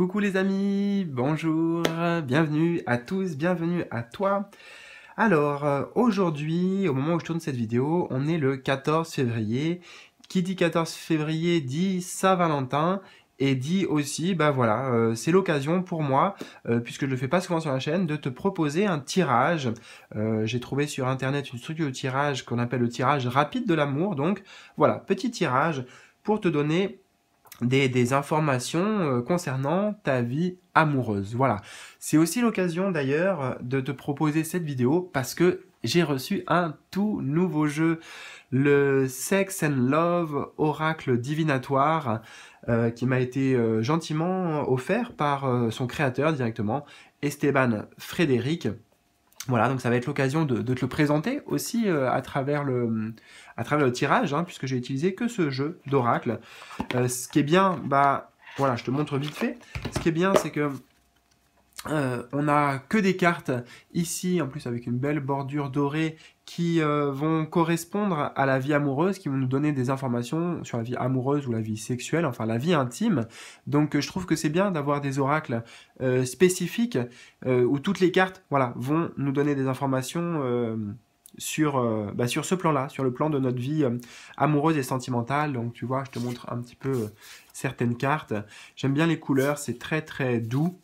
Coucou les amis, bonjour, bienvenue à tous, bienvenue à toi. Alors, aujourd'hui, au moment où je tourne cette vidéo, on est le 14 février. Qui dit 14 février dit Saint-Valentin et dit aussi, bah voilà, c'est l'occasion pour moi, puisque je le fais pas souvent sur la chaîne, de te proposer un tirage. J'ai trouvé sur internet une structure de tirage qu'on appelle le tirage rapide de l'amour. Donc voilà, petit tirage pour te donner des informations concernant ta vie amoureuse. Voilà. C'est aussi l'occasion d'ailleurs de te proposer cette vidéo parce que j'ai reçu un tout nouveau jeu, le Sex and Love Oracle Divinatoire, qui m'a été gentiment offert par son créateur directement, Esteban Frédéric. Voilà, donc ça va être l'occasion de te le présenter aussi à travers le tirage, hein, puisque j'ai utilisé que ce jeu d'oracle. Ce qui est bien, bah voilà, je te montre vite fait. Ce qui est bien, c'est que on n'a que des cartes ici, en plus avec une belle bordure dorée, qui vont correspondre à la vie amoureuse, qui vont nous donner des informations sur la vie amoureuse ou la vie sexuelle, enfin la vie intime. Donc je trouve que c'est bien d'avoir des oracles spécifiques où toutes les cartes, voilà, vont nous donner des informations sur ce plan-là, sur le plan de notre vie amoureuse et sentimentale. Donc tu vois, je te montre un petit peu certaines cartes. J'aime bien les couleurs, c'est très très doux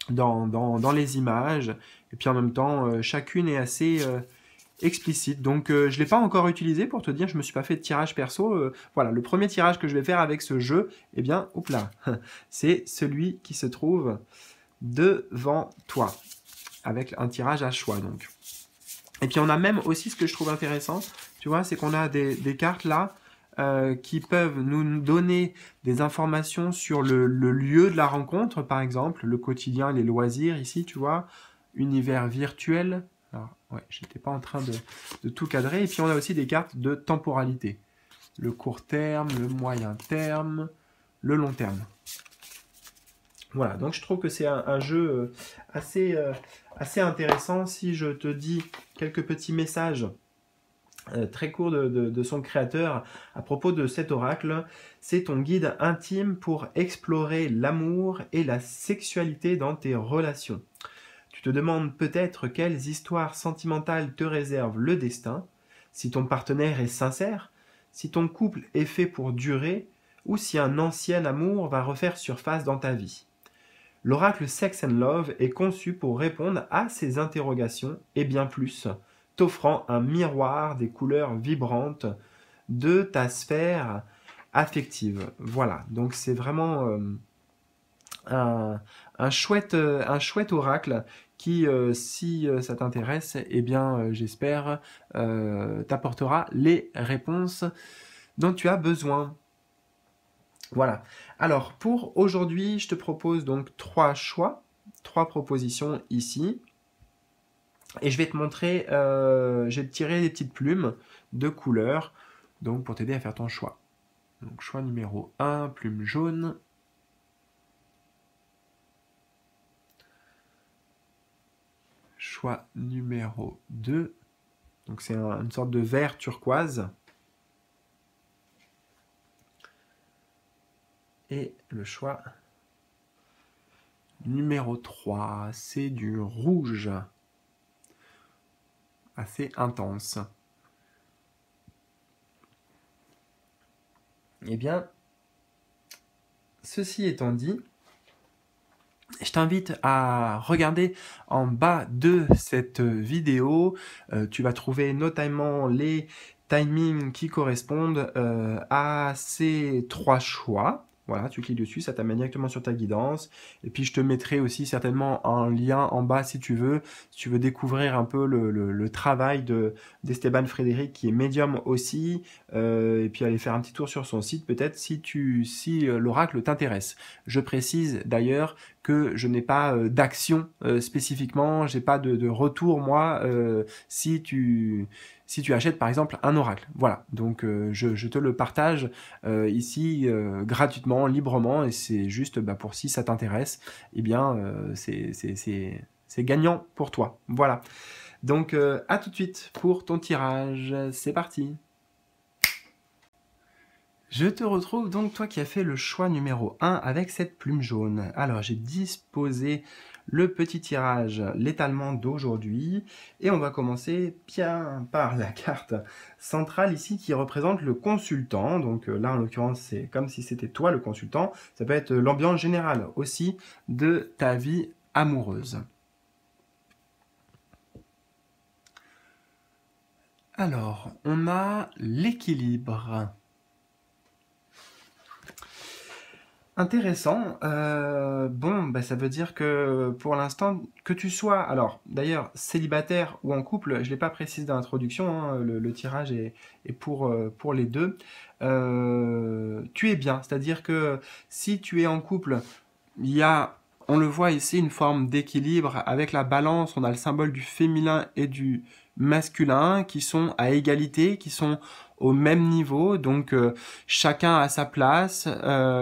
dans les images, et puis en même temps, chacune est assez explicite. Donc je ne l'ai pas encore utilisé pour te dire, je ne me suis pas fait de tirage perso. Voilà, le premier tirage que je vais faire avec ce jeu, eh bien, hop là, c'est celui qui se trouve devant toi, avec un tirage à choix donc. Et puis on a même aussi ce que je trouve intéressant, tu vois, c'est qu'on a des cartes là qui peuvent nous donner des informations sur le lieu de la rencontre, par exemple, le quotidien, les loisirs ici, tu vois, univers virtuel. Alors, ouais, j'étais pas en train de tout cadrer. Et puis on a aussi des cartes de temporalité. Le court terme, le moyen terme, le long terme. Voilà, donc je trouve que c'est un jeu assez intéressant. Si je te dis quelques petits messages très court de son créateur à propos de cet oracle, c'est ton guide intime pour explorer l'amour et la sexualité dans tes relations. Tu te demandes peut-être quelles histoires sentimentales te réserve le destin, si ton partenaire est sincère, si ton couple est fait pour durer, ou si un ancien amour va refaire surface dans ta vie. L'oracle Sex and Love est conçu pour répondre à ces interrogations et bien plus, t'offrant un miroir des couleurs vibrantes de ta sphère affective. Voilà, donc c'est vraiment un chouette oracle qui, si ça t'intéresse, eh bien j'espère t'apportera les réponses dont tu as besoin. Voilà. Alors, pour aujourd'hui, je te propose donc 3 choix, 3 propositions ici. Et je vais te montrer, j'ai tiré des petites plumes de couleurs, donc pour t'aider à faire ton choix. Donc choix numéro 1, plume jaune. Choix numéro 2, donc c'est une sorte de vert turquoise. Et le choix numéro 3, c'est du rouge, assez intense. Eh bien, ceci étant dit, je t'invite à regarder en bas de cette vidéo. Tu vas trouver notamment les timings qui correspondent à ces 3 choix. Voilà, tu cliques dessus, ça t'amène directement sur ta guidance. Et puis je te mettrai aussi certainement un lien en bas si tu veux découvrir un peu le travail d'Esteban Frédéric, qui est médium aussi. Et puis aller faire un petit tour sur son site peut-être si l'oracle t'intéresse. Je précise d'ailleurs que je n'ai pas d'action spécifiquement, j'ai pas de retour moi si tu achètes par exemple un oracle. Voilà, donc je te le partage ici gratuitement, librement, et c'est juste pour si ça t'intéresse, eh bien c'est gagnant pour toi. Voilà, donc à tout de suite pour ton tirage, c'est parti. Je te retrouve donc, toi qui as fait le choix numéro 1 avec cette plume jaune. Alors, j'ai disposé le petit tirage, l'étalement d'aujourd'hui, et on va commencer bien par la carte centrale ici qui représente le consultant. Donc là, en l'occurrence, c'est comme si c'était toi le consultant. Ça peut être l'ambiance générale aussi de ta vie amoureuse. Alors, on a l'équilibre. Intéressant. Bon, bah, ça veut dire que pour l'instant, que tu sois, alors d'ailleurs, célibataire ou en couple, je ne l'ai pas précisé dans l'introduction, hein, le tirage est pour les deux. Tu es bien, c'est-à-dire que si tu es en couple, il y a, on le voit ici, une forme d'équilibre avec la balance. On a le symbole du féminin et du masculin qui sont à égalité, qui sont au même niveau. Donc chacun a sa place,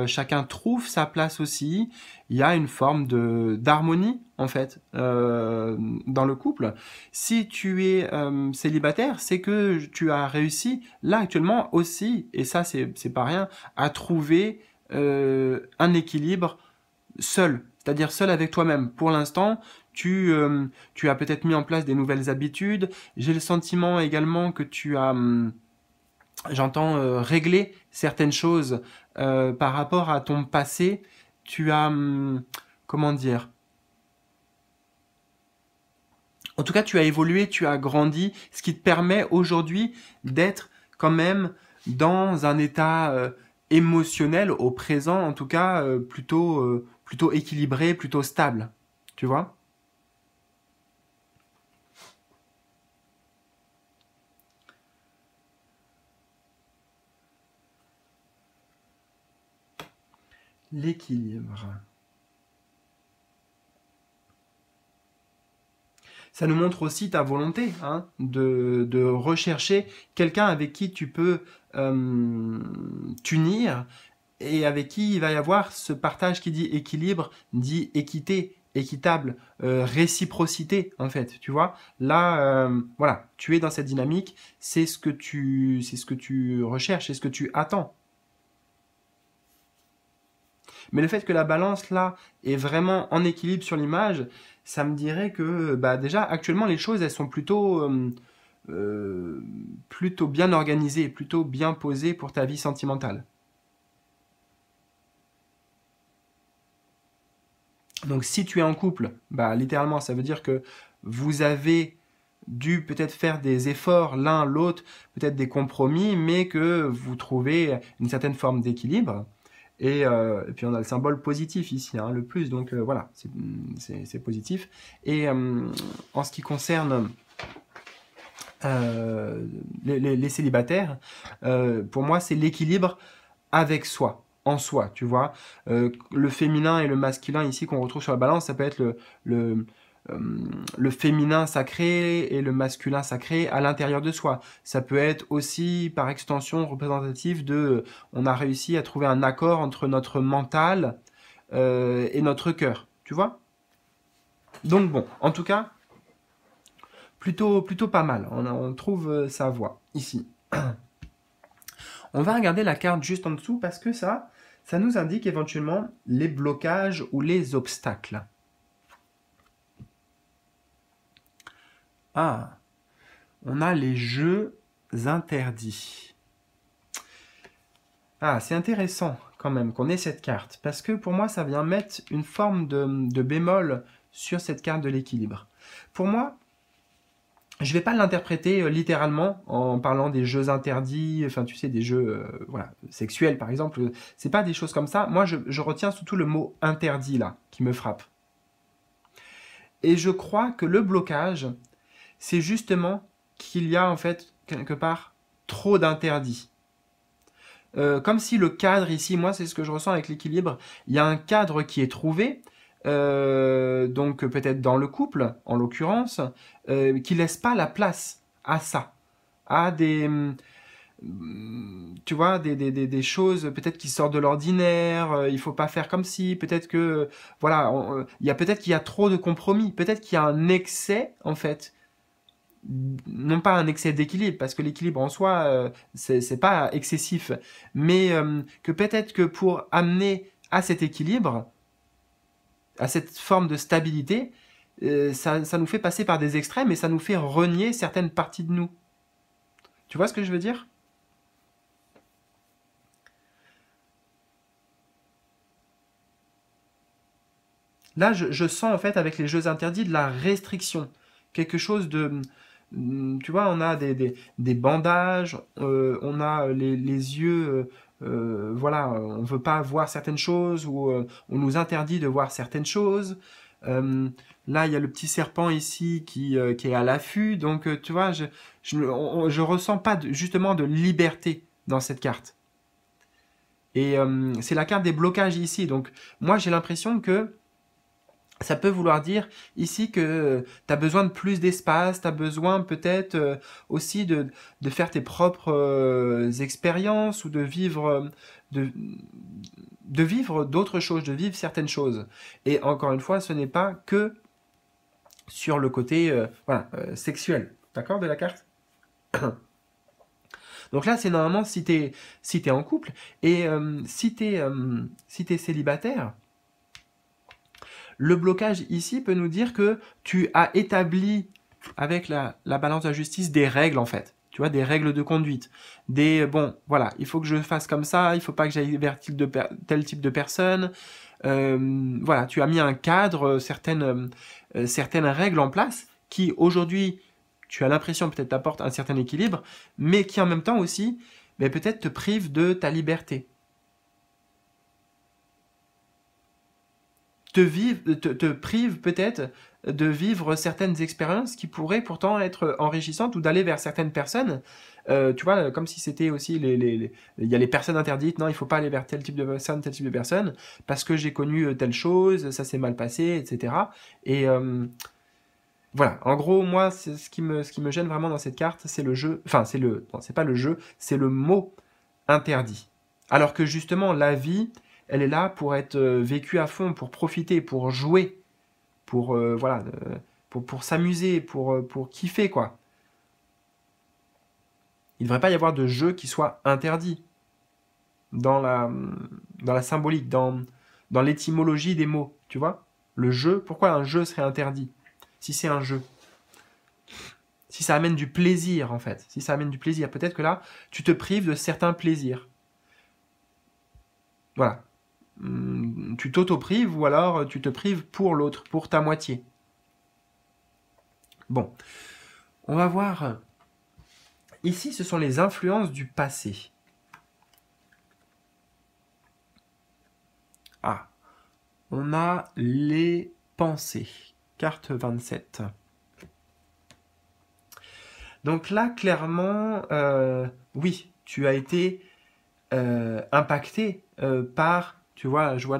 chacun trouve sa place aussi. Il y a une forme d'harmonie en fait dans le couple. Si tu es célibataire, c'est que tu as réussi là actuellement aussi, et ça c'est pas rien, à trouver un équilibre seul, c'est-à-dire seul avec toi-même. Pour l'instant, tu as peut-être mis en place des nouvelles habitudes. J'ai le sentiment également que tu as, j'entends, réglé certaines choses par rapport à ton passé. Tu as, comment dire, en tout cas, tu as évolué, tu as grandi, ce qui te permet aujourd'hui d'être quand même dans un état émotionnel au présent, en tout cas plutôt équilibré, plutôt stable. Tu vois? L'équilibre. Ça nous montre aussi ta volonté hein, de rechercher quelqu'un avec qui tu peux t'unir et avec qui il va y avoir ce partage qui dit équilibre, dit équité, équitable, réciprocité en fait, tu vois. Là, voilà, tu es dans cette dynamique, c'est ce que tu recherches, c'est ce que tu attends. Mais le fait que la balance là est vraiment en équilibre sur l'image, ça me dirait que bah, déjà actuellement les choses elles sont plutôt bien organisées, plutôt bien posées pour ta vie sentimentale. Donc si tu es en couple, bah, littéralement ça veut dire que vous avez dû peut-être faire des efforts l'un l'autre, peut-être des compromis, mais que vous trouvez une certaine forme d'équilibre. Et puis on a le symbole positif ici, hein, le plus, donc voilà, c'est positif. Et en ce qui concerne les célibataires, pour moi c'est l'équilibre avec soi, en soi, tu vois. Le féminin et le masculin ici qu'on retrouve sur la balance, ça peut être le, le féminin sacré et le masculin sacré à l'intérieur de soi. Ça peut être aussi, par extension, représentatif de on a réussi à trouver un accord entre notre mental et notre cœur, tu vois. Donc bon, en tout cas, plutôt pas mal. On trouve sa voie ici. On va regarder la carte juste en dessous parce que ça nous indique éventuellement les blocages ou les obstacles. Ah, on a les jeux interdits. Ah, c'est intéressant quand même qu'on ait cette carte, parce que pour moi, ça vient mettre une forme de bémol sur cette carte de l'équilibre. Pour moi, je ne vais pas l'interpréter littéralement en parlant des jeux interdits, enfin tu sais, des jeux voilà, sexuels par exemple. C'est pas des choses comme ça. Moi, je retiens surtout le mot interdit là, qui me frappe. Et je crois que le blocage, c'est justement qu'il y a en fait quelque part trop d'interdits. Comme si le cadre ici, moi c'est ce que je ressens avec l'équilibre, il y a un cadre qui est trouvé, donc peut-être dans le couple en l'occurrence, qui laisse pas la place à ça, à des, tu vois, des choses peut-être qui sortent de l'ordinaire, il faut pas faire comme si, peut-être que, voilà, il y a peut-être qu'il y a trop de compromis, peut-être qu'il y a un excès en fait non pas un excès d'équilibre, parce que l'équilibre en soi, c'est pas excessif, mais que peut-être que pour amener à cet équilibre, à cette forme de stabilité, ça nous fait passer par des extrêmes et ça nous fait renier certaines parties de nous. Tu vois ce que je veux dire? Là, je sens en fait avec les jeux interdits de la restriction. Quelque chose de... Tu vois, on a des bandages, on a les yeux... voilà, on veut pas voir certaines choses ou on nous interdit de voir certaines choses. Euh, Là, il y a le petit serpent ici qui est à l'affût. Donc, tu vois, je ressens pas justement de liberté dans cette carte. Et c'est la carte des blocages ici. Donc, moi, j'ai l'impression que ça peut vouloir dire ici que tu as besoin de plus d'espace, tu as besoin peut-être aussi de faire tes propres expériences ou de, de vivre d'autres choses, de vivre certaines choses. Et encore une fois, ce n'est pas que sur le côté voilà, sexuel. D'accord de la carte? Donc là, c'est normalement si t'es en couple et si t'es célibataire, le blocage ici peut nous dire que tu as établi avec la balance de la justice des règles en fait. Tu vois, des règles de conduite. Bon, voilà, il faut que je fasse comme ça, il faut pas que j'aille vers tel type de personne. Voilà, tu as mis un cadre, certaines règles en place qui aujourd'hui, tu as l'impression peut-être t'apportent un certain équilibre, mais qui en même temps aussi, mais peut-être te privent de ta liberté. Te prive peut-être de vivre certaines expériences qui pourraient pourtant être enrichissantes ou d'aller vers certaines personnes. Tu vois, comme si c'était aussi il y a les personnes interdites. Non, il faut pas aller vers tel type de personne, tel type de personne, parce que j'ai connu telle chose, ça s'est mal passé, etc. Et voilà. En gros, moi, ce qui me gêne vraiment dans cette carte, c'est le jeu. Enfin, non, c'est pas le jeu, c'est le mot interdit. Alors que justement, la vie, elle est là pour être vécue à fond, pour profiter, pour jouer, pour voilà, pour s'amuser, pour kiffer quoi. Il ne devrait pas y avoir de jeu qui soit interdit dans la symbolique, dans l'étymologie des mots, tu vois. Le jeu, pourquoi un jeu serait interdit si c'est un jeu? Si ça amène du plaisir en fait, si ça amène du plaisir, peut-être que là, tu te prives de certains plaisirs. Voilà. Tu t'auto-prives ou alors tu te prives pour l'autre, pour ta moitié. Bon, on va voir. Ici, ce sont les influences du passé. Ah, on a les pensées. Carte 27. Donc là, clairement, oui, tu as été impacté par, tu vois, je vois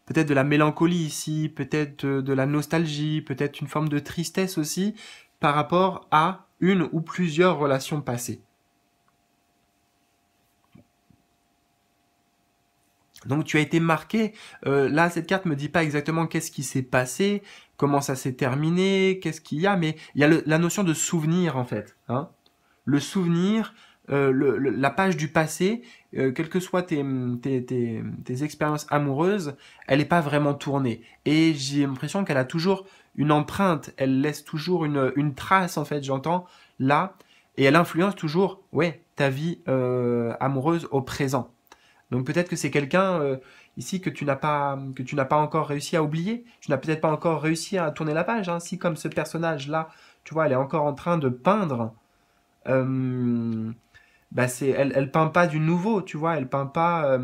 peut-être de la mélancolie ici, peut-être de la nostalgie, peut-être une forme de tristesse aussi par rapport à une ou plusieurs relations passées. Donc tu as été marqué. Là, cette carte me dit pas exactement qu'est-ce qui s'est passé, comment ça s'est terminé, qu'est-ce qu'il y a, mais il y a la notion de souvenir en fait. Hein. Le souvenir, la page du passé, quelles que soient tes expériences amoureuses, elle n'est pas vraiment tournée. Et j'ai l'impression qu'elle a toujours une empreinte, elle laisse toujours une trace en fait, j'entends, là, et elle influence toujours, ouais, ta vie amoureuse au présent. Donc peut-être que c'est quelqu'un ici que tu n'as pas encore réussi à oublier. Tu n'as peut-être pas encore réussi à tourner la page. Hein. Si comme ce personnage là, tu vois, elle est encore en train de peindre, bah elle peint pas du nouveau, tu vois. Elle peint pas,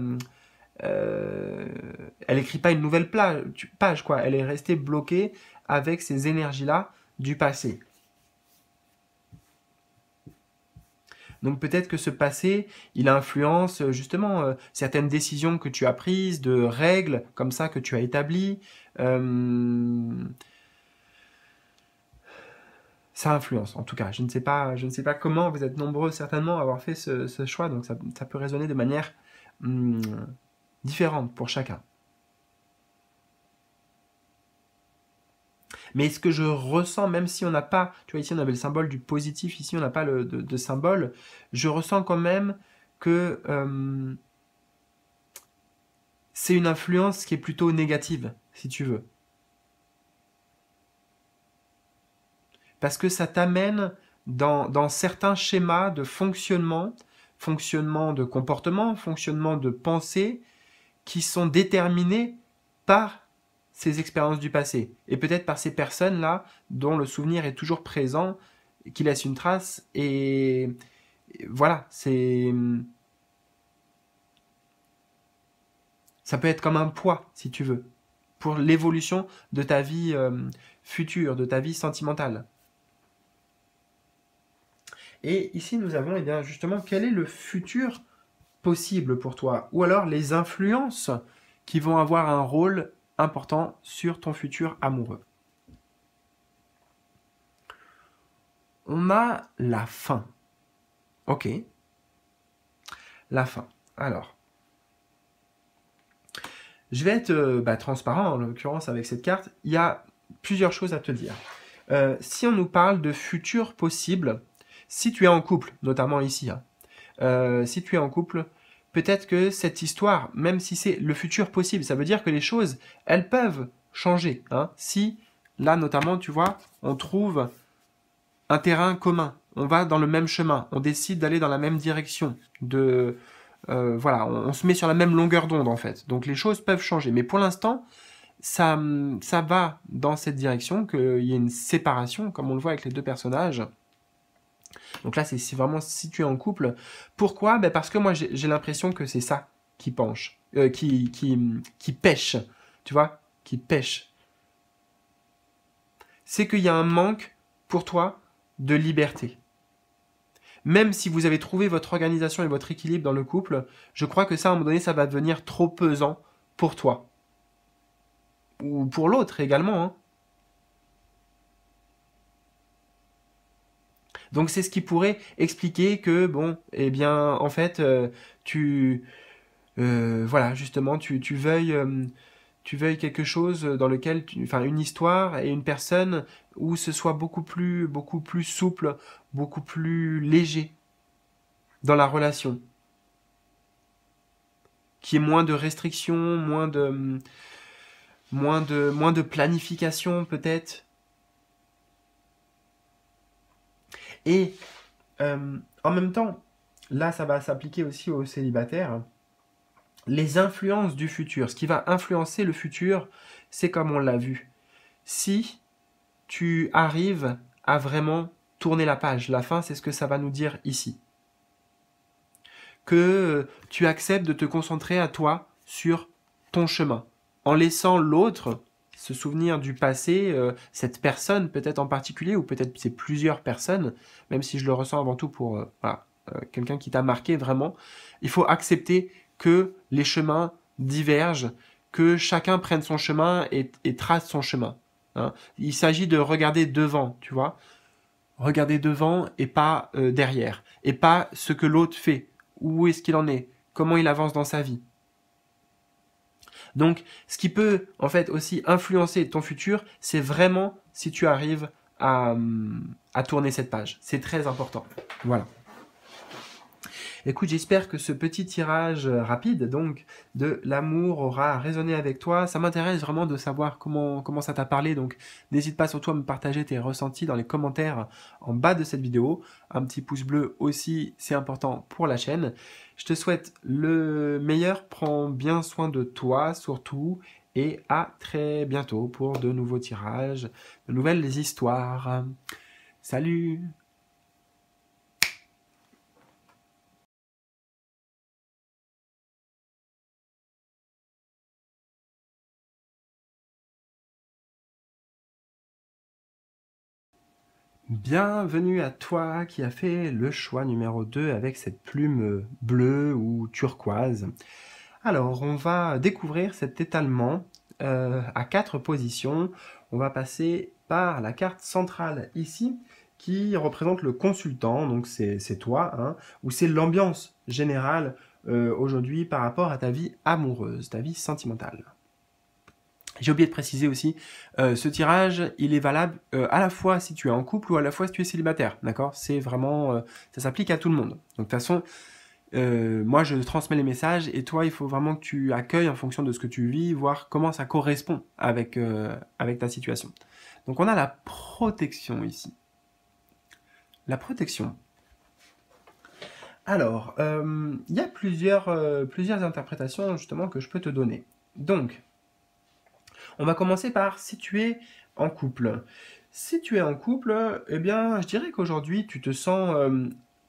euh, elle écrit pas une nouvelle page quoi. Elle est restée bloquée avec ces énergies là du passé. Donc peut-être que ce passé, il influence justement certaines décisions que tu as prises, de règles comme ça que tu as établies. Ça influence en tout cas. Je ne sais pas comment, vous êtes nombreux certainement à avoir fait ce choix, donc ça peut résonner de manière hum, différente pour chacun. Mais ce que je ressens, même si on n'a pas, tu vois, ici on avait le symbole du positif, ici on n'a pas de symbole, je ressens quand même que c'est une influence qui est plutôt négative, si tu veux. Parce que ça t'amène dans certains schémas de fonctionnement, fonctionnement de comportement, fonctionnement de pensée, qui sont déterminés par ces expériences du passé. Et peut-être par ces personnes-là dont le souvenir est toujours présent, qui laissent une trace. Et voilà, ça peut être comme un poids, si tu veux, pour l'évolution de ta vie future, de ta vie sentimentale. Et ici, nous avons eh bien, justement quel est le futur possible pour toi, ou alors les influences qui vont avoir un rôle important sur ton futur amoureux. On a la fin. Ok. La fin. Alors, je vais être transparent en l'occurrence avec cette carte. Il y a plusieurs choses à te dire. Si on nous parle de futur possible, si tu es en couple, notamment ici, si tu es en couple, peut-être que cette histoire, même si c'est le futur possible, ça veut dire que les choses, elles peuvent changer. Si, là notamment, tu vois, on trouve un terrain commun, on va dans le même chemin, on décide d'aller dans la même direction, voilà, on se met sur la même longueur d'onde en fait. Donc les choses peuvent changer. Mais pour l'instant, ça va dans cette direction, qu'il y ait une séparation, comme on le voit avec les deux personnages. Donc là, c'est vraiment situé en couple. Pourquoi? Parce que moi, j'ai l'impression que c'est ça qui penche, qui pêche, tu vois, qui pêche. C'est qu'il y a un manque pour toi de liberté. Même si vous avez trouvé votre organisation et votre équilibre dans le couple, je crois que ça, à un moment donné, ça va devenir trop pesant pour toi. Ou pour l'autre également, hein. Donc c'est ce qui pourrait expliquer que, bon, eh bien, en fait, voilà, justement, tu veuilles quelque chose dans lequel, enfin, une histoire et une personne où ce soit beaucoup plus souple, beaucoup plus léger dans la relation, qui ait moins de restrictions, moins de planification peut-être. Et en même temps, là, ça va s'appliquer aussi aux célibataires. Les influences du futur, ce qui va influencer le futur, c'est comme on l'a vu. Si tu arrives à vraiment tourner la page, la fin, c'est ce que ça va nous dire ici. Que tu acceptes de te concentrer à toi sur ton chemin, en laissant l'autre se souvenir du passé, cette personne peut-être en particulier, ou peut-être c'est plusieurs personnes, même si je le ressens avant tout pour quelqu'un qui t'a marqué vraiment. Il faut accepter que les chemins divergent, que chacun prenne son chemin et trace son chemin. Hein. Il s'agit de regarder devant, tu vois. Regarder devant et pas derrière. Et pas ce que l'autre fait. Où est-ce qu'il en est? Comment il avance dans sa vie? Donc, ce qui peut en fait aussi influencer ton futur, c'est vraiment si tu arrives à tourner cette page. C'est très important. Voilà. Écoute, j'espère que ce petit tirage rapide donc de l'amour aura résonné avec toi. Ça m'intéresse vraiment de savoir comment ça t'a parlé. Donc, n'hésite pas surtout à me partager tes ressentis dans les commentaires en bas de cette vidéo. Un petit pouce bleu aussi, c'est important pour la chaîne. Je te souhaite le meilleur. Prends bien soin de toi surtout. Et à très bientôt pour de nouveaux tirages, de nouvelles histoires. Salut! Bienvenue à toi qui a fait le choix numéro 2 avec cette plume bleue ou turquoise. Alors, on va découvrir cet étalement à 4 positions. On va passer par la carte centrale ici qui représente le consultant, donc c'est toi, hein, ou c'est l'ambiance générale aujourd'hui par rapport à ta vie amoureuse, ta vie sentimentale. J'ai oublié de préciser aussi, ce tirage, il est valable à la fois si tu es en couple ou à la fois si tu es célibataire, d'accord? C'est vraiment, ça s'applique à tout le monde. Donc de toute façon, moi je transmets les messages et toi il faut vraiment que tu accueilles en fonction de ce que tu vis, voir comment ça correspond avec, avec ta situation. Donc on a la protection ici. La protection. Alors, il y a plusieurs interprétations justement que je peux te donner. Donc, on va commencer par si tu es en couple. Si tu es en couple, eh bien, je dirais qu'aujourd'hui, tu te sens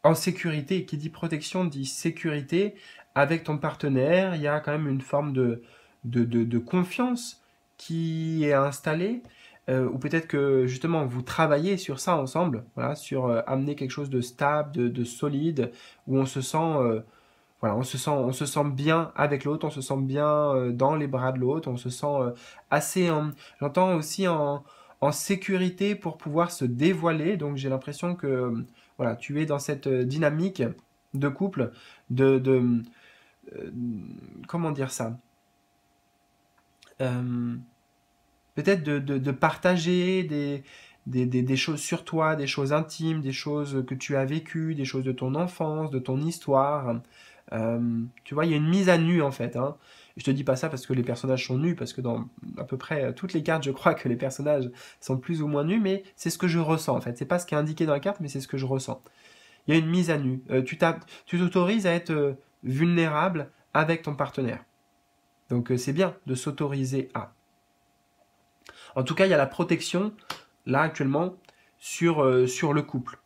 en sécurité. Qui dit protection dit sécurité avec ton partenaire. Il y a quand même une forme de confiance qui est installée. Ou peut-être que justement vous travaillez sur ça ensemble, voilà, sur amener quelque chose de stable, de solide, où on se sent voilà, on se sent bien avec l'autre, on se sent bien dans les bras de l'autre, on se sent assez, j'entends aussi en sécurité pour pouvoir se dévoiler. Donc j'ai l'impression que voilà, tu es dans cette dynamique de couple, de euh, comment dire ça, Euh, peut-être de partager des choses sur toi, des choses intimes, des choses que tu as vécues, des choses de ton enfance, de ton histoire. Tu vois, il y a une mise à nu en fait, hein. Je te dis pas ça parce que les personnages sont nus, parce que dans à peu près toutes les cartes, je crois que les personnages sont plus ou moins nus, mais c'est ce que je ressens en fait. C'est pas ce qui est indiqué dans la carte, mais c'est ce que je ressens. Il y a une mise à nu. Tu t'autorises à être vulnérable avec ton partenaire. Donc c'est bien de s'autoriser à. En tout cas, il y a la protection, là, actuellement, sur le couple.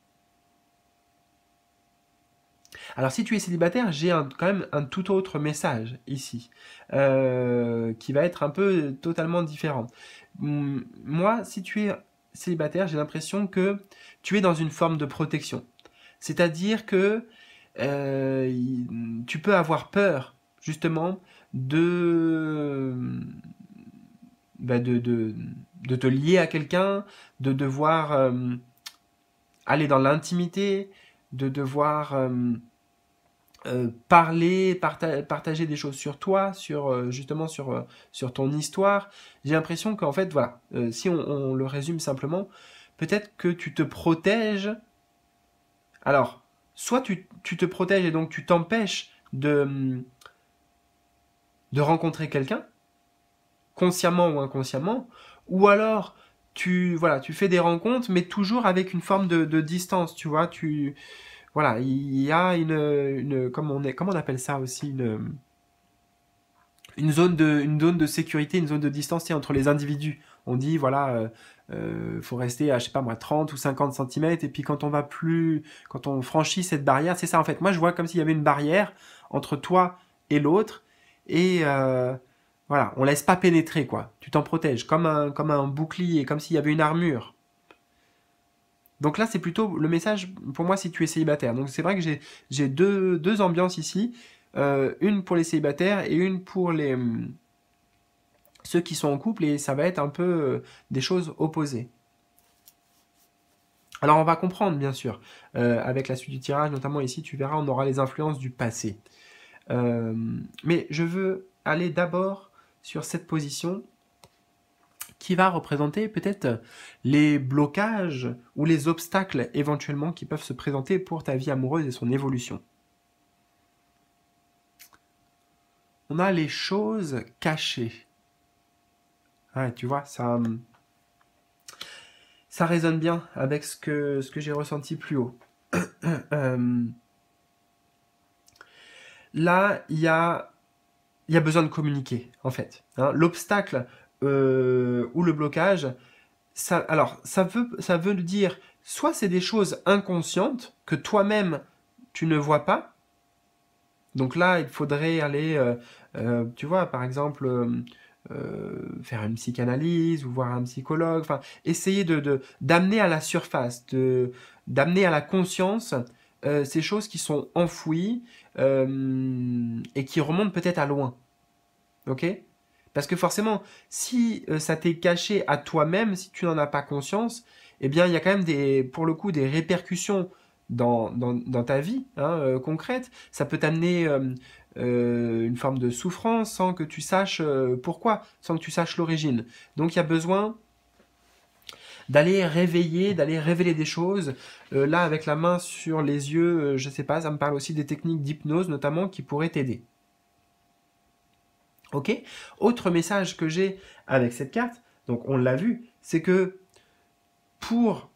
Alors, si tu es célibataire, j'ai quand même un tout autre message ici, qui va être un peu totalement différent. Moi, si tu es célibataire, j'ai l'impression que tu es dans une forme de protection. C'est-à-dire que tu peux avoir peur, justement, de, bah, de te lier à quelqu'un, de devoir aller dans l'intimité, de devoir parler, partager des choses sur toi, sur justement sur ton histoire. J'ai l'impression qu'en fait, voilà, si on le résume simplement, peut-être que tu te protèges. Alors, soit tu te protèges et donc tu t'empêches de rencontrer quelqu'un, consciemment ou inconsciemment, ou alors voilà, tu fais des rencontres, mais toujours avec une forme de distance, tu vois, voilà, il y a comment on appelle ça aussi, une zone de sécurité, une zone de distance entre les individus. On dit, voilà, faut rester à, je sais pas moi, 30 ou 50 centimètres, et puis quand on franchit cette barrière, c'est ça en fait. Moi, je vois comme s'il y avait une barrière entre toi et l'autre, et voilà, on laisse pas pénétrer, quoi. Tu t'en protèges, comme un bouclier, comme s'il y avait une armure. Donc là, c'est plutôt le message pour moi si tu es célibataire. Donc c'est vrai que j'ai deux ambiances ici. Une pour les célibataires et une pour ceux qui sont en couple, et ça va être un peu des choses opposées. Alors on va comprendre bien sûr, avec la suite du tirage, notamment ici tu verras on aura les influences du passé. Mais je veux aller d'abord sur cette position qui va représenter peut-être les blocages ou les obstacles éventuellement qui peuvent se présenter pour ta vie amoureuse et son évolution. On a les choses cachées. Ouais, tu vois, ça résonne bien avec ce que j'ai ressenti plus haut. Là, il y a besoin de communiquer, en fait. Hein. L'obstacle ou le blocage, alors, ça veut dire, soit c'est des choses inconscientes que toi-même, tu ne vois pas. Donc là, il faudrait aller, tu vois, par exemple, faire une psychanalyse ou voir un psychologue, enfin, essayer d'amener à la surface, d'amener à la conscience ces choses qui sont enfouies et qui remontent peut-être à loin. Ok? Parce que forcément, si ça t'est caché à toi-même, si tu n'en as pas conscience, eh bien, il y a quand même pour le coup, des répercussions dans ta vie hein, concrète. Ça peut t'amener une forme de souffrance sans que tu saches pourquoi, sans que tu saches l'origine. Donc il y a besoin d'aller réveiller, d'aller révéler des choses. Là, avec la main sur les yeux, je sais pas, ça me parle aussi des techniques d'hypnose notamment qui pourraient t'aider. Ok. Autre message que j'ai avec cette carte, donc on l'a vu, c'est que pour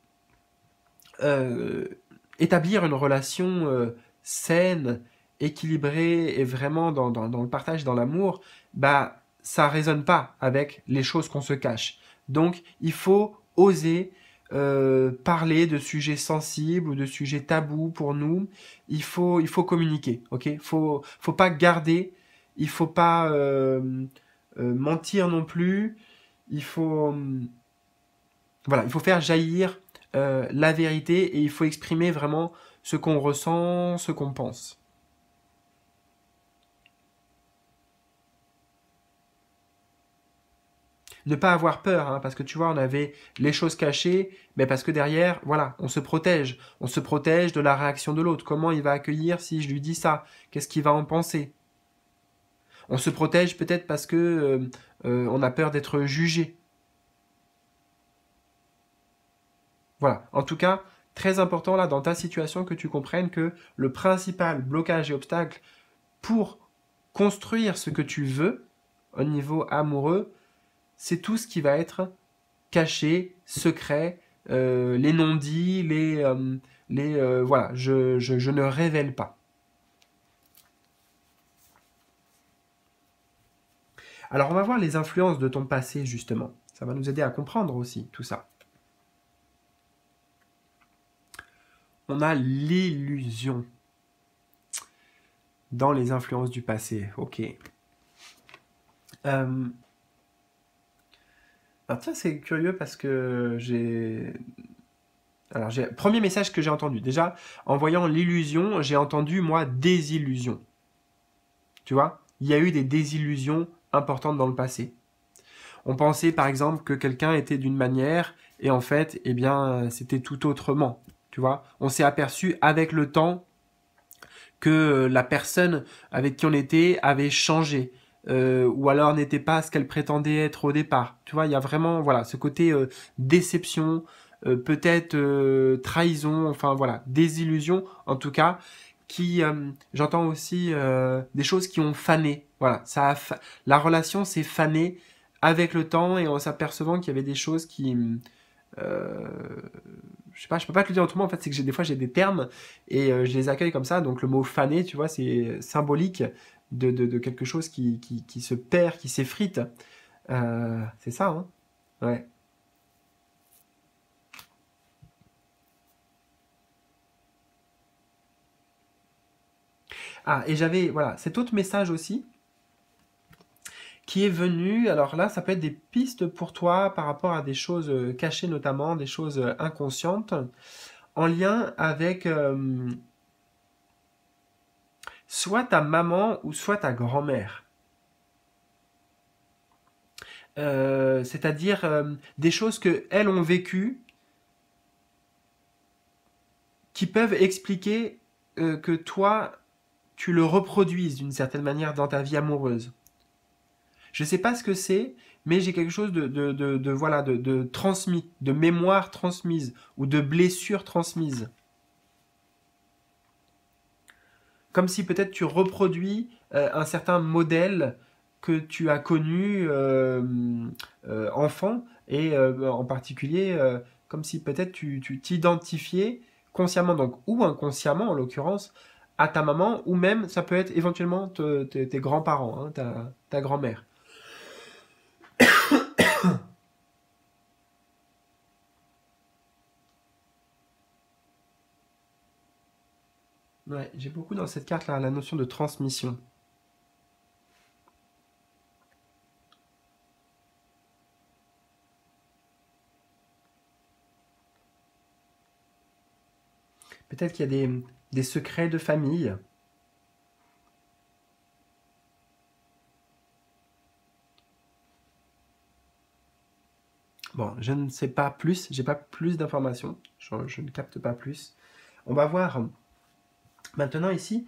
établir une relation saine, équilibrée et vraiment dans le partage, dans l'amour, bah ça résonne pas avec les choses qu'on se cache. Donc il faut oser parler de sujets sensibles ou de sujets tabous pour nous. Il faut communiquer, ok. Faut pas garder, il faut pas mentir non plus. Il faut voilà, il faut faire jaillir la vérité et il faut exprimer vraiment ce qu'on ressent, ce qu'on pense. Ne pas avoir peur, hein, parce que tu vois, on avait les choses cachées, mais parce que derrière, voilà, on se protège. On se protège de la réaction de l'autre. Comment il va accueillir si je lui dis ça? Qu'est-ce qu'il va en penser? On se protège peut-être parce que on a peur d'être jugé. Voilà. En tout cas, très important là dans ta situation que tu comprennes que le principal blocage et obstacle pour construire ce que tu veux au niveau amoureux, c'est tout ce qui va être caché, secret, les non-dits, voilà, je ne révèle pas. Alors on va voir les influences de ton passé justement. Ça va nous aider à comprendre aussi tout ça. On a l'illusion dans les influences du passé. Ok. Alors tiens, c'est curieux parce que premier message que j'ai entendu. Déjà, en voyant l'illusion, j'ai entendu, moi, désillusion. Tu vois? Il y a eu des désillusions importantes dans le passé. On pensait, par exemple, que quelqu'un était d'une manière, et en fait, eh bien, c'était tout autrement. Tu vois? On s'est aperçu avec le temps que la personne avec qui on était avait changé. Ou alors n'était pas ce qu'elle prétendait être au départ. Tu vois, il y a vraiment voilà ce côté déception, peut-être trahison, enfin voilà, désillusion en tout cas, qui j'entends aussi des choses qui ont fané. Voilà, la relation s'est fanée avec le temps et en s'apercevant qu'il y avait des choses qui euh, je sais pas, je peux pas te le dire autrement, en fait, c'est que des fois j'ai des termes et je les accueille comme ça, donc le mot fané, tu vois, c'est symbolique de quelque chose qui se perd, qui s'effrite. C'est ça, hein? Ouais. Ah, et j'avais, voilà, cet autre message aussi qui est venu, alors là, ça peut être des pistes pour toi par rapport à des choses cachées notamment, des choses inconscientes, en lien avec soit ta maman ou soit ta grand-mère. C'est-à-dire des choses que elles ont vécues qui peuvent expliquer que toi tu le reproduises d'une certaine manière dans ta vie amoureuse. Je sais pas ce que c'est, mais j'ai quelque chose voilà de transmis, de mémoire transmise ou de blessure transmise. Comme si peut-être tu reproduis un certain modèle que tu as connu enfant et en particulier comme si peut-être tu t'identifiais consciemment donc ou inconsciemment en l'occurrence à ta maman ou même ça peut être éventuellement tes grands-parents, hein, ta grand-mère. Ouais, j'ai beaucoup dans cette carte là la notion de transmission. Peut-être qu'il y a des secrets de famille. Bon, je ne sais pas plus, j'ai pas plus d'informations, je ne capte pas plus. On va voir maintenant ici,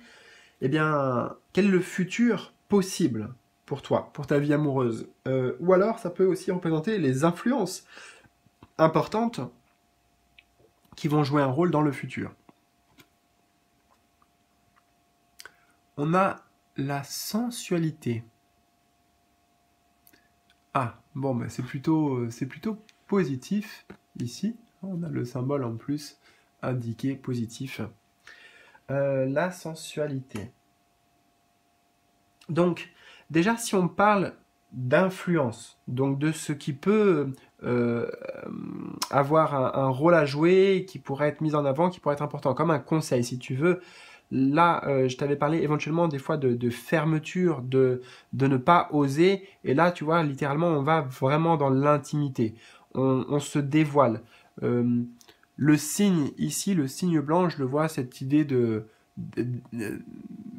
eh bien, quel est le futur possible pour toi, pour ta vie amoureuse? Ou alors, ça peut aussi représenter les influences importantes qui vont jouer un rôle dans le futur. On a la sensualité. Ah, bon, ben c'est plutôt positif ici. On a le symbole en plus indiqué positif. La sensualité. Donc, déjà, si on parle d'influence, donc de ce qui peut avoir un rôle à jouer, qui pourrait être mis en avant, qui pourrait être important, comme un conseil, si tu veux. Là, je t'avais parlé éventuellement des fois de fermeture, de ne pas oser. Et là, tu vois, littéralement, on va vraiment dans l'intimité. On se dévoile. Le signe ici, le signe blanc, je le vois, cette idée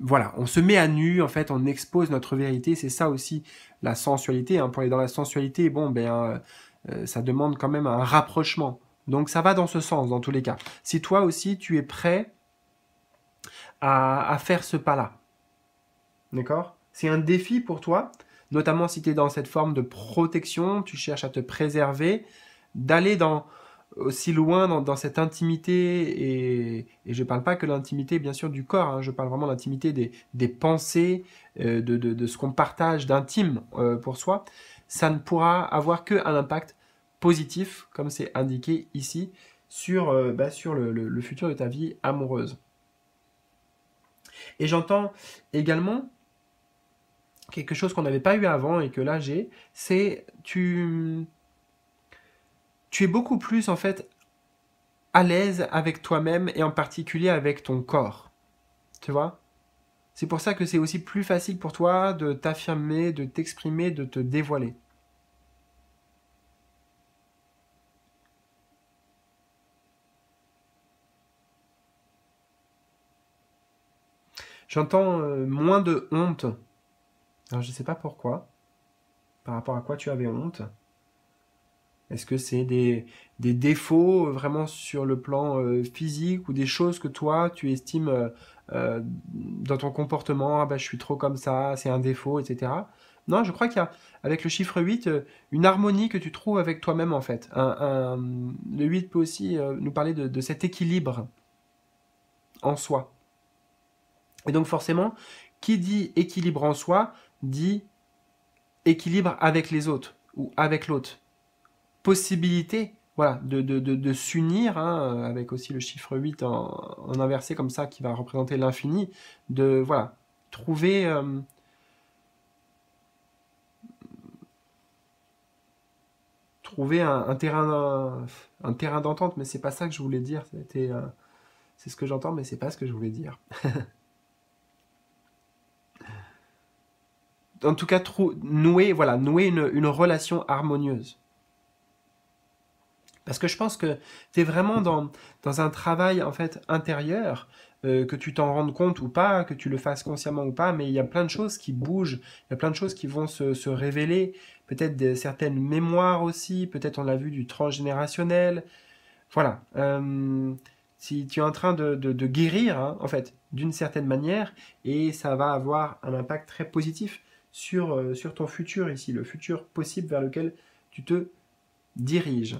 voilà, on se met à nu, en fait, on expose notre vérité. C'est ça aussi la sensualité. Hein. Pour aller dans la sensualité, bon, ben, ça demande quand même un rapprochement. Donc ça va dans ce sens, dans tous les cas. Si toi aussi, tu es prêt à faire ce pas-là. D'accord? C'est un défi pour toi, notamment si tu es dans cette forme de protection, tu cherches à te préserver, d'aller aussi loin dans cette intimité, et je ne parle pas que l'intimité, bien sûr, du corps, hein, je parle vraiment de l'intimité des pensées, de ce qu'on partage d'intime pour soi. Ça ne pourra avoir qu'un impact positif, comme c'est indiqué ici, sur le futur de ta vie amoureuse. Et j'entends également quelque chose qu'on n'avait pas eu avant et que là j'ai, c'est tu es beaucoup plus en fait à l'aise avec toi-même et en particulier avec ton corps. Tu vois? C'est pour ça que c'est aussi plus facile pour toi de t'affirmer, de t'exprimer, de te dévoiler. J'entends moins de honte. Alors je ne sais pas pourquoi. Par rapport à quoi tu avais honte? Est-ce que c'est des défauts vraiment sur le plan physique ou des choses que toi tu estimes dans ton comportement, ah bah, je suis trop comme ça, c'est un défaut, etc. Non, je crois qu'il y a, avec le chiffre 8, une harmonie que tu trouves avec toi-même en fait. Le 8 peut aussi nous parler de cet équilibre en soi. Et donc forcément, qui dit équilibre en soi, dit équilibre avec les autres ou avec l'autre. Possibilité, voilà, de s'unir, hein, avec aussi le chiffre 8 en inversé comme ça, qui va représenter l'infini, de, voilà, trouver un terrain d'entente, mais c'est pas ça que je voulais dire, c'est ce que j'entends, mais c'est pas ce que je voulais dire. En tout cas, nouer une relation harmonieuse. Parce que je pense que tu es vraiment dans un travail en fait intérieur, que tu t'en rendes compte ou pas, que tu le fasses consciemment ou pas, mais il y a plein de choses qui bougent, il y a plein de choses qui vont se révéler, peut-être certaines mémoires aussi, peut-être on l'a vu du transgénérationnel. Voilà. Si tu es en train de guérir, hein, en fait, d'une certaine manière, et ça va avoir un impact très positif sur ton futur ici, le futur possible vers lequel tu te diriges.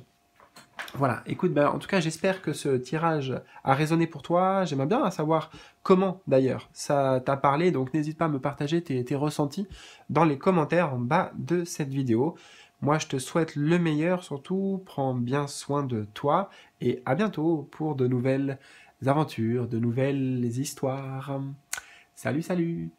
Voilà, écoute, en tout cas, j'espère que ce tirage a résonné pour toi. J'aimerais bien savoir comment, d'ailleurs, ça t'a parlé. Donc, n'hésite pas à me partager tes ressentis dans les commentaires en bas de cette vidéo. Moi, je te souhaite le meilleur, surtout, prends bien soin de toi. Et à bientôt pour de nouvelles aventures, de nouvelles histoires. Salut, salut!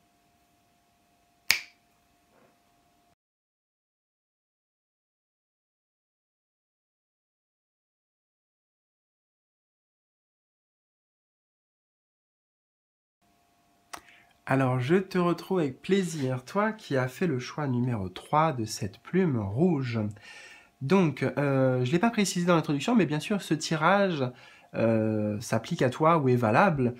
Alors, je te retrouve avec plaisir, toi qui as fait le choix numéro 3 de cette plume rouge. Donc, je ne l'ai pas précisé dans l'introduction, mais bien sûr, ce tirage s'applique à toi ou est valable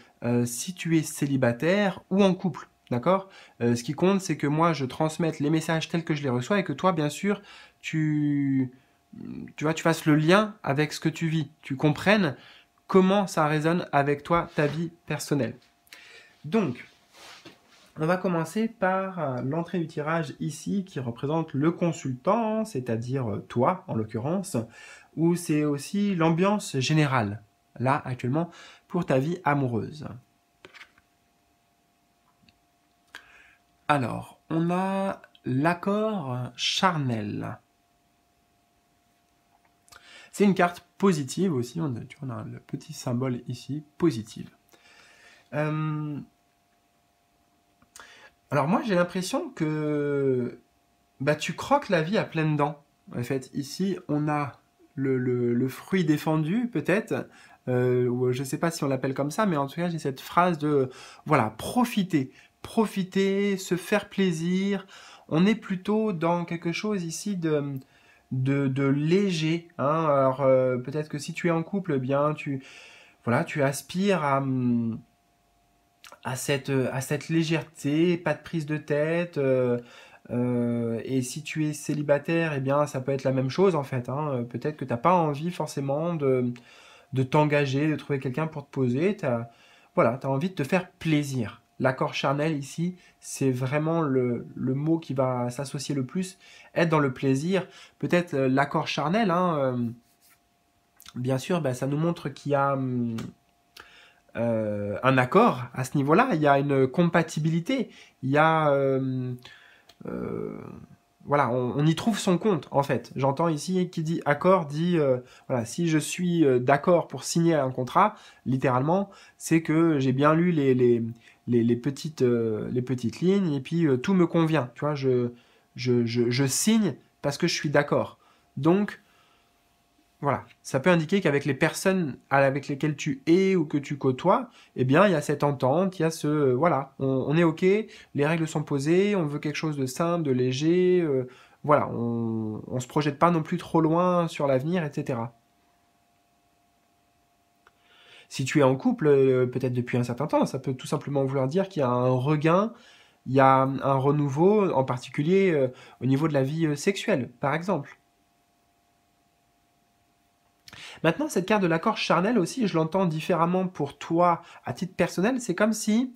si tu es célibataire ou en couple, d'accord? Ce qui compte, c'est que moi, je transmette les messages tels que je les reçois et que toi, bien sûr, tu fasses le lien avec ce que tu vis, tu comprennes comment ça résonne avec toi, ta vie personnelle. Donc, On va commencer par l'entrée du tirage ici qui représente le consultant, c'est-à-dire toi en l'occurrence, ou c'est aussi l'ambiance générale, là actuellement, pour ta vie amoureuse. Alors, on a l'accord charnel. C'est une carte positive aussi, on a le petit symbole ici, positive. Alors moi j'ai l'impression que tu croques la vie à pleines dents. En fait, ici on a le fruit défendu peut-être, ou je ne sais pas si on l'appelle comme ça, mais en tout cas j'ai cette phrase de voilà, profiter, se faire plaisir. On est plutôt dans quelque chose ici de léger. Hein. Alors peut-être que si tu es en couple, eh bien tu aspires à cette légèreté, pas de prise de tête. Et si tu es célibataire, eh bien ça peut être la même chose en fait. Hein. Peut-être que tu n'as pas envie forcément de t'engager, de trouver quelqu'un pour te poser. T'as envie de te faire plaisir. L'accord charnel ici, c'est vraiment le mot qui va s'associer le plus. Être dans le plaisir. Peut-être l'accord charnel, hein, bien sûr, ça nous montre qu'il y a un accord à ce niveau-là. Il y a une compatibilité. Il y a... voilà, on y trouve son compte en fait. J'entends ici qui dit accord dit voilà, si je suis d'accord pour signer un contrat, littéralement, c'est que j'ai bien lu les petites lignes et puis tout me convient. Tu vois, je signe parce que je suis d'accord. Donc voilà, ça peut indiquer qu'avec les personnes avec lesquelles tu es ou que tu côtoies, eh bien, il y a cette entente, il y a ce... voilà, on est OK, les règles sont posées, on veut quelque chose de simple, de léger, voilà, on se projette pas non plus trop loin sur l'avenir, etc. Si tu es en couple, peut-être depuis un certain temps, ça peut tout simplement vouloir dire qu'il y a un regain, il y a un renouveau, en particulier au niveau de la vie sexuelle, par exemple. Maintenant, cette carte de l'accord charnel aussi, je l'entends différemment pour toi à titre personnel. C'est comme si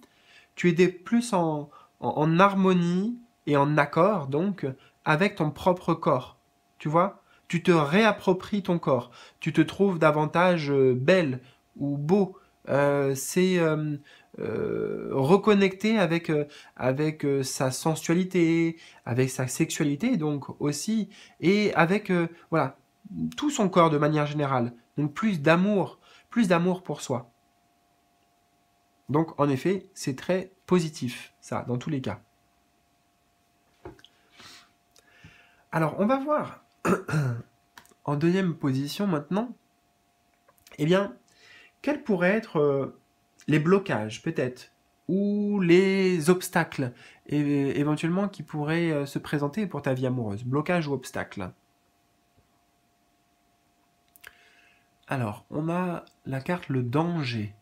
tu étais plus en harmonie et en accord, donc, avec ton propre corps. Tu vois? Tu te réappropries ton corps. Tu te trouves davantage belle ou beau. C'est reconnecter avec sa sensualité, avec sa sexualité, donc aussi, et avec voilà, tout son corps de manière générale. Donc plus d'amour pour soi. Donc en effet, c'est très positif, ça, dans tous les cas. Alors on va voir en deuxième position maintenant, eh bien, quels pourraient être les blocages peut-être, ou les obstacles éventuellement qui pourraient se présenter pour ta vie amoureuse. Blocage ou obstacle. Alors, on a la carte le danger.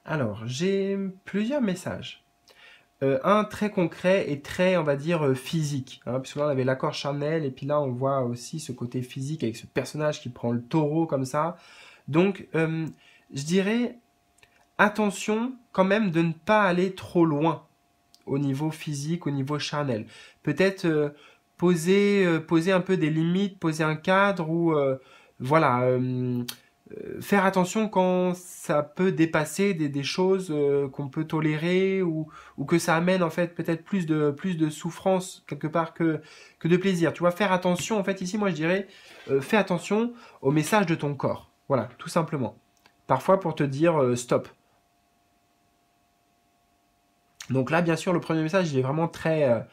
Alors, j'ai plusieurs messages. Un très concret et très, on va dire, physique. Hein, puisque là, on avait l'accord charnel, et puis là, on voit aussi ce côté physique avec ce personnage qui prend le taureau comme ça. Donc, je dirais, attention quand même de ne pas aller trop loin au niveau physique, au niveau charnel. Peut-être poser un peu des limites, poser un cadre où, voilà, faire attention quand ça peut dépasser des choses qu'on peut tolérer ou que ça amène en fait peut-être plus de souffrance quelque part que de plaisir. Tu vois, faire attention, en fait ici moi je dirais, fais attention au message de ton corps. Voilà, tout simplement. Parfois pour te dire stop. Donc là, bien sûr, le premier message, il est vraiment très,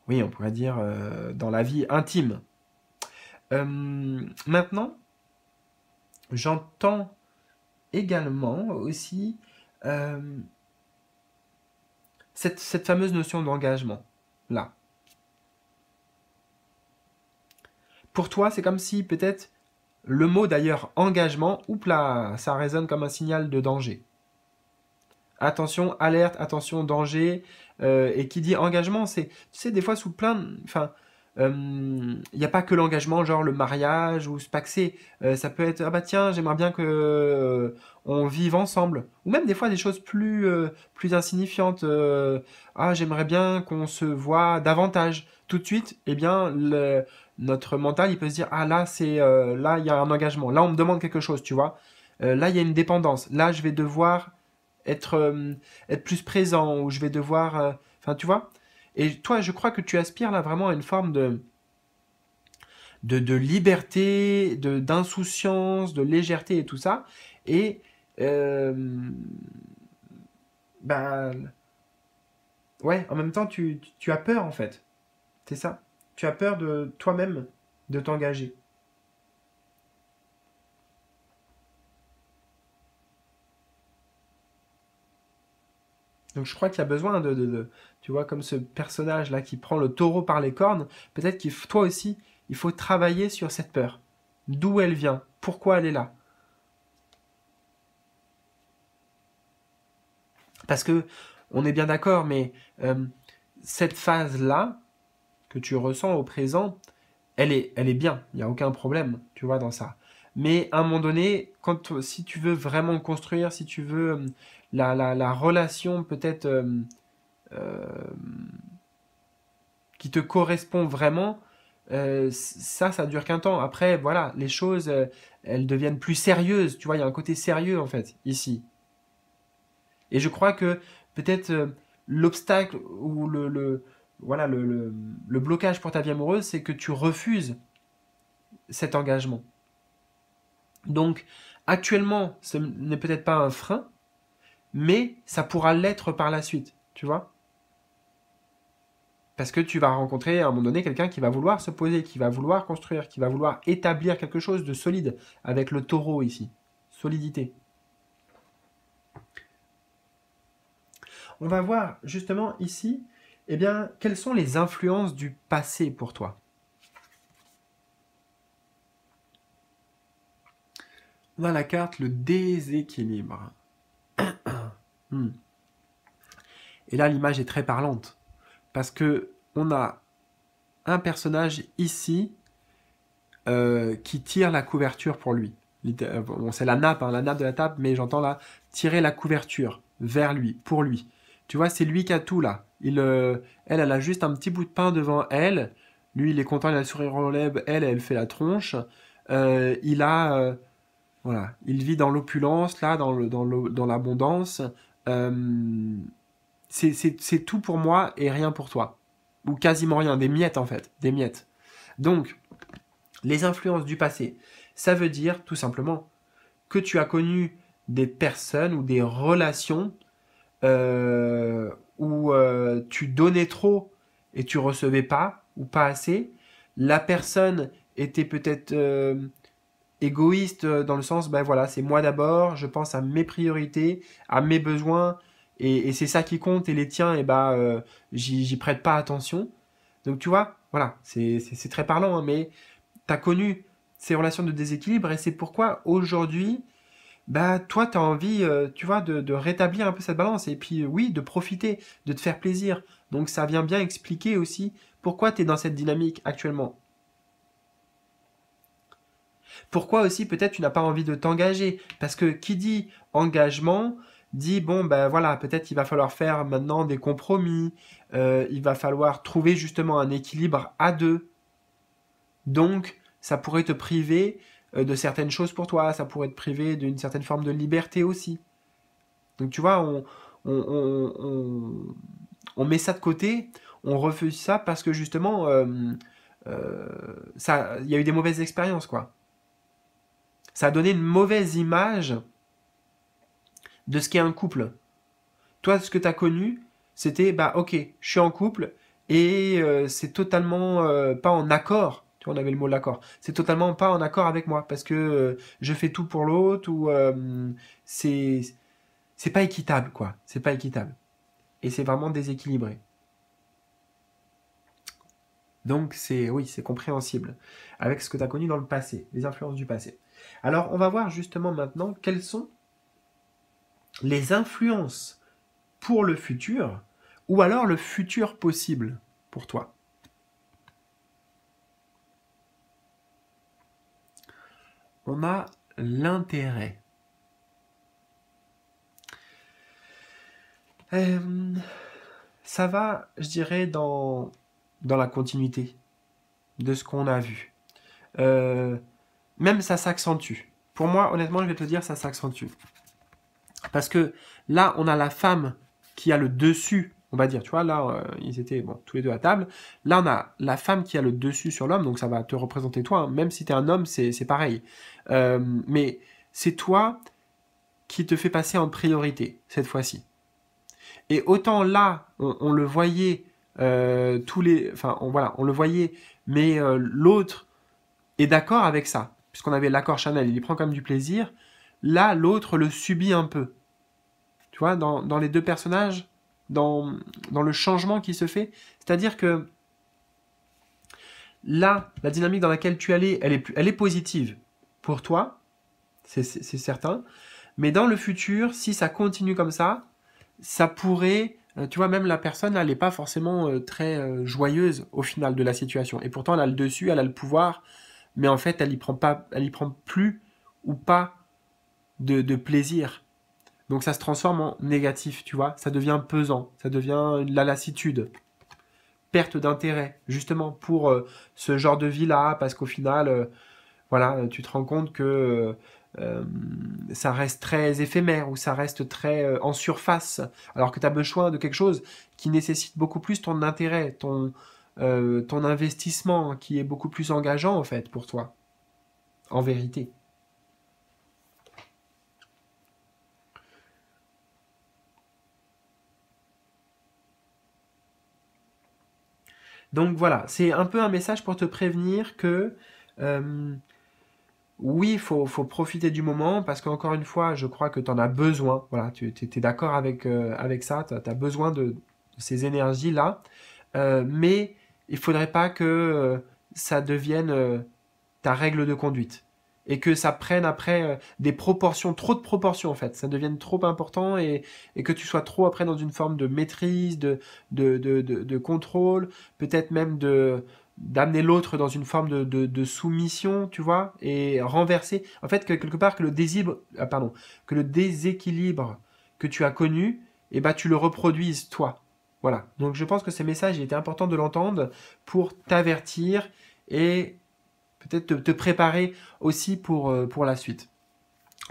oui, on pourrait dire, dans la vie intime. Maintenant, j'entends également aussi cette fameuse notion d'engagement, là. Pour toi, c'est comme si peut-être le mot d'ailleurs engagement, oups là, ça résonne comme un signal de danger. attention, alerte, attention, danger. Et qui dit engagement, c'est, tu sais, des fois sous plein de... Enfin, il n'y a pas que l'engagement, genre le mariage ou se paxer. Ça peut être, ah bah tiens, j'aimerais bien que on vive ensemble. Ou même des fois des choses plus insignifiantes. Ah, j'aimerais bien qu'on se voit davantage. Tout de suite, eh bien, notre mental, il peut se dire, ah là, là, il y a un engagement. Là, on me demande quelque chose, tu vois. Là, il y a une dépendance. Là, je vais devoir être plus présent ou je vais devoir... Enfin, tu vois. Et toi, je crois que tu aspires là vraiment à une forme de liberté, d'insouciance, de légèreté et tout ça. Et bah, ouais, en même temps, tu as peur en fait. C'est ça. Tu as peur de toi-même de t'engager. Donc je crois qu'il y a besoin tu vois, comme ce personnage-là qui prend le taureau par les cornes, peut-être que toi aussi, il faut travailler sur cette peur. D'où elle vient, pourquoi elle est là. Parce que, on est bien d'accord, mais cette phase-là, que tu ressens au présent, elle est bien, il n'y a aucun problème, tu vois, dans ça. Mais à un moment donné, si tu veux vraiment construire, si tu veux la relation peut-être euh, qui te correspond vraiment, ça dure qu'un temps. Après, voilà, les choses, elles deviennent plus sérieuses. Tu vois, il y a un côté sérieux, en fait, ici. Et je crois que peut-être l'obstacle ou voilà, le blocage pour ta vie amoureuse, c'est que tu refuses cet engagement. Donc, actuellement, ce n'est peut-être pas un frein, mais ça pourra l'être par la suite, tu vois. Parce que tu vas rencontrer à un moment donné quelqu'un qui va vouloir se poser, qui va vouloir construire, qui va vouloir établir quelque chose de solide avec le taureau ici. Solidité. On va voir justement ici, eh bien, quelles sont les influences du passé pour toi. On a la carte le déséquilibre. Et là, l'image est très parlante. Parce que on a un personnage ici qui tire la couverture pour lui. Bon, c'est la nappe, hein, la nappe de la table, mais j'entends là tirer la couverture vers lui, pour lui. Tu vois, c'est lui qui a tout là. Elle a juste un petit bout de pain devant elle. Lui, il est content, il a le sourire aux lèvres. Elle fait la tronche. Voilà, il vit dans l'opulence, là, dans l'abondance. Euh, c'est tout pour moi et rien pour toi. Ou quasiment rien, des miettes en fait, des miettes. Donc, les influences du passé, ça veut dire tout simplement que tu as connu des personnes ou des relations où tu donnais trop et tu recevais pas ou pas assez. La personne était peut-être égoïste dans le sens, ben voilà, c'est moi d'abord, je pense à mes priorités, à mes besoins, et c'est ça qui compte, et les tiens, et ben j'y prête pas attention. Donc tu vois, voilà, c'est très parlant, hein, mais tu as connu ces relations de déséquilibre, et c'est pourquoi aujourd'hui, bah toi, tu as envie, tu vois, de rétablir un peu cette balance, et puis oui, de profiter, de te faire plaisir. Donc ça vient bien expliquer aussi pourquoi tu es dans cette dynamique actuellement. Pourquoi aussi peut-être tu n'as pas envie de t'engager? Parce que qui dit engagement dit bon ben voilà, peut-être il va falloir faire maintenant des compromis, il va falloir trouver justement un équilibre à deux. Donc ça pourrait te priver de certaines choses pour toi, ça pourrait te priver d'une certaine forme de liberté aussi. Donc tu vois, on met ça de côté, on refuse ça parce que justement, ça, il y a eu des mauvaises expériences quoi. Ça a donné une mauvaise image de ce qu'est un couple. Toi, ce que tu as connu, c'était, bah ok, je suis en couple et c'est totalement pas en accord. Tu vois, on avait le mot l'accord. C'est totalement pas en accord avec moi parce que je fais tout pour l'autre ou c'est c'est pas équitable quoi. C'est pas équitable et c'est vraiment déséquilibré. Donc c'est oui, c'est compréhensible avec ce que tu as connu dans le passé, les influences du passé. Alors, on va voir justement maintenant quelles sont les influences pour le futur, ou alors le futur possible pour toi. On a l'intérêt. Ça va, je dirais, dans la continuité de ce qu'on a vu. Même ça s'accentue. Pour moi, honnêtement, je vais te dire, ça s'accentue. Parce que là, on a la femme qui a le dessus, on va dire, tu vois, là, ils étaient tous les deux à table. Là, on a la femme qui a le dessus sur l'homme, donc ça va te représenter toi. Hein. Même si tu es un homme, c'est pareil. Mais c'est toi qui te fait passer en priorité, cette fois-ci. Et autant là, on le voyait, on le voyait, mais l'autre est d'accord avec ça, puisqu'on avait l'accord charnel, il y prend quand même du plaisir. Là, l'autre le subit un peu. Tu vois, dans les deux personnages, dans le changement qui se fait, c'est-à-dire que là, la dynamique dans laquelle tu allais, elle est positive pour toi, c'est certain, mais dans le futur, si ça continue comme ça pourrait, tu vois, même la personne, elle n'est pas forcément très joyeuse au final de la situation. Et pourtant, elle a le dessus, elle a le pouvoir, mais en fait, elle y prend plus ou pas de plaisir. Donc ça se transforme en négatif, tu vois. Ça devient pesant, ça devient la lassitude, perte d'intérêt, justement pour ce genre de vie-là, parce qu'au final, voilà, tu te rends compte que ça reste très éphémère ou ça reste très en surface, alors que tu as besoin de quelque chose qui nécessite beaucoup plus ton intérêt, ton investissement, qui est beaucoup plus engageant en fait pour toi, en vérité. Donc voilà, c'est un peu un message pour te prévenir que oui, il faut profiter du moment parce qu'encore une fois, je crois que tu en as besoin. Voilà, tu es d'accord avec ça, tu as besoin de ces énergies-là. Mais il faudrait pas que ça devienne ta règle de conduite. Et que ça prenne après des proportions, trop de proportions en fait. Ça devienne trop important et que tu sois trop après dans une forme de maîtrise, de contrôle, peut-être même d'amener l'autre dans une forme de soumission, tu vois, et renverser. En fait, que quelque part, que que le déséquilibre que tu as connu, eh ben, tu le reproduises toi. Voilà. Donc je pense que ce message, il était important de l'entendre pour t'avertir et peut-être te préparer aussi pour la suite.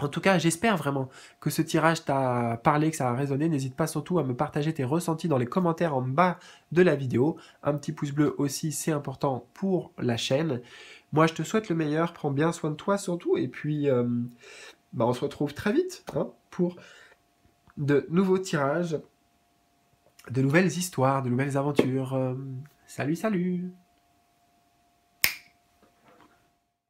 En tout cas, j'espère vraiment que ce tirage t'a parlé, que ça a résonné. N'hésite pas surtout à me partager tes ressentis dans les commentaires en bas de la vidéo. Un petit pouce bleu aussi, c'est important pour la chaîne. Moi, je te souhaite le meilleur. Prends bien soin de toi surtout. Et puis, on se retrouve très vite pour de nouveaux tirages, de nouvelles histoires, de nouvelles aventures. Salut, salut!